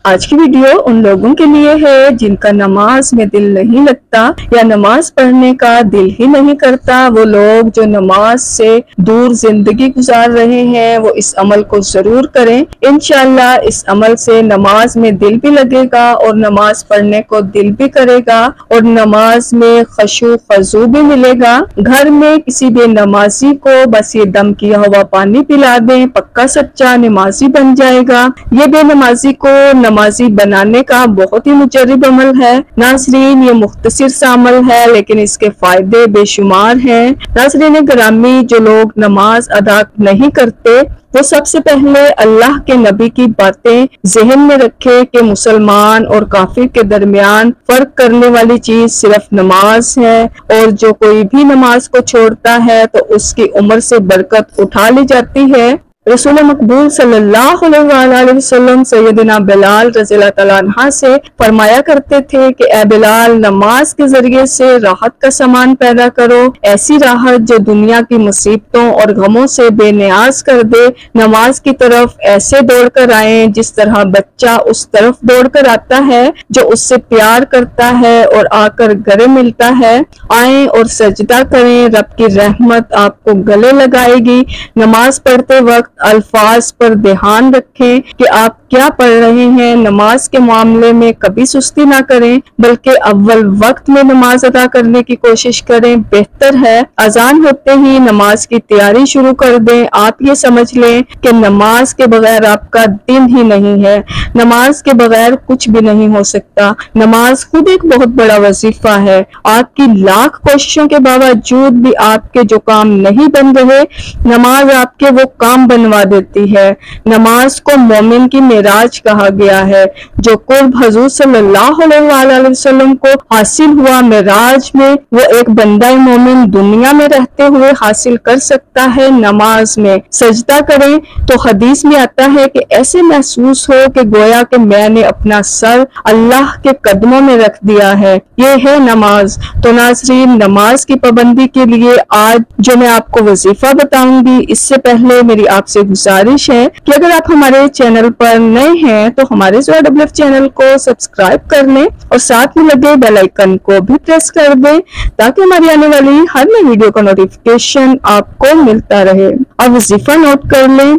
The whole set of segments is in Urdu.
آج کی ویڈیو ان لوگوں کے لیے ہے جن کا نماز میں دل نہیں لگتا یا نماز پڑھنے کا دل ہی نہیں کرتا۔ وہ لوگ جو نماز سے دور زندگی گزار رہے ہیں وہ اس عمل کو ضرور کریں۔ انشاءاللہ اس عمل سے نماز میں دل بھی لگے گا اور نماز پڑھنے کو دل بھی کرے گا اور نماز میں خشوع خضوع بھی ملے گا۔ گھر میں کسی بے نمازی کو بس یہ دم کیا ہوا پانی پلا دیں، پکا سچا نمازی بن جائے گا۔ یہ بے نمازی کو نمازی بنانے کا بہت ہی مجرب عمل ہے۔ ناظرین یہ مختصر سا عمل ہے لیکن اس کے فائدے بے شمار ہیں۔ ناظرین گرامی، جو لوگ نماز ادا نہیں کرتے وہ سب سے پہلے اللہ کے نبی کی باتیں ذہن میں رکھے کہ مسلمان اور کافر کے درمیان فرق کرنے والی چیز صرف نماز ہے، اور جو کوئی بھی نماز کو چھوڑتا ہے تو اس کی عمر سے برکت اٹھا لی جاتی ہے۔ رسول مقبول صلی اللہ علیہ وآلہ وسلم سیدنا بلال رضی اللہ تعالیٰ عنہ سے فرمایا کرتے تھے کہ اے بلال، نماز کے ذریعے سے راحت کا سامان پیدا کرو، ایسی راحت جو دنیا کی مصیبتوں اور غموں سے بے نیاز کر دے۔ نماز کی طرف ایسے دوڑ کر آئیں جس طرح بچہ اس طرف دوڑ کر آتا ہے جو اس سے پیار کرتا ہے اور آ کر گلے ملتا ہے۔ آئیں اور سجدہ کریں، رب کی رحمت آپ کو گلے لگائے گی۔ نماز پڑھتے وقت الفاظ پر دھیان رکھیں کہ آپ کیا پڑھ رہے ہیں۔ نماز کے معاملے میں کبھی سستی نہ کریں بلکہ اول وقت میں نماز ادا کرنے کی کوشش کریں، بہتر ہے۔ اذان ہوتے ہی نماز کی تیاری شروع کر دیں۔ آپ یہ سمجھ لیں کہ نماز کے بغیر آپ کا دن ہی نہیں ہے، نماز کے بغیر کچھ بھی نہیں ہو سکتا۔ نماز خود ایک بہت بڑا وظیفہ ہے۔ آپ کی لاکھ کوششوں کے باوجود بھی آپ کے جو کام نہیں بن رہے، نماز آپ کے وہ کام بنوا دیتی ہے۔ نماز کو مومن کی معراج کہا گیا ہے۔ جو قرب حضور صلی اللہ علیہ وآلہ وسلم کو حاصل ہوا معراج میں، وہ ایک بندہ مومن دنیا میں رہتے ہوئے حاصل کر سکتا ہے نماز میں۔ سجدہ کریں تو حدیث میں آتا ہے کہ ایسے محسوس ہو کہ گویا کہ میں نے اپنا سر اللہ کے قدموں میں رکھ دیا ہے۔ یہ ہے نماز۔ تو ناظرین، نماز کی پابندی کے لیے آج جو میں آپ کو وظیفہ بتاؤں گی، اس سے پہلے میری آپ سے گزارش ہے کہ اگر آپ ہمارے چینل پر نئے ہیں تو ہمارے ZWF چینل کو سبسکرائب کر لیں اور ساتھ میں لگے بیل آئیکن کو بھی پریس کر دیں تاکہ ہماری آنے والی ہر نئی ویڈیو کا نوٹیفیکیشن آپ کو ملتا رہے۔ اب وظیفہ نوٹ کر لیں۔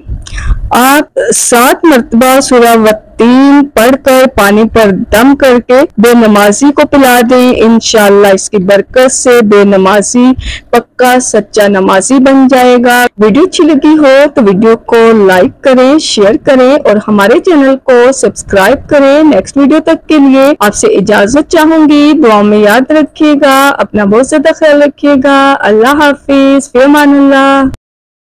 آپ 7 مرتبہ سورہ والتین پڑھ کر پانی پر دم کر کے بے نمازی کو پلا دیں۔ انشاءاللہ اس کی برکت سے بے نمازی پکا سچا نمازی بن جائے گا۔ ویڈیو اچھی لگی ہو تو ویڈیو کو لائک کریں، شیئر کریں اور ہمارے چینل کو سبسکرائب کریں۔ نیکسٹ ویڈیو تک کے لیے آپ سے اجازت چاہوں گی۔ دعاؤں میں یاد رکھیے گا، اپنا بہت زیادہ خیال رکھیے گا۔ اللہ حافظ، فی امان اللہ۔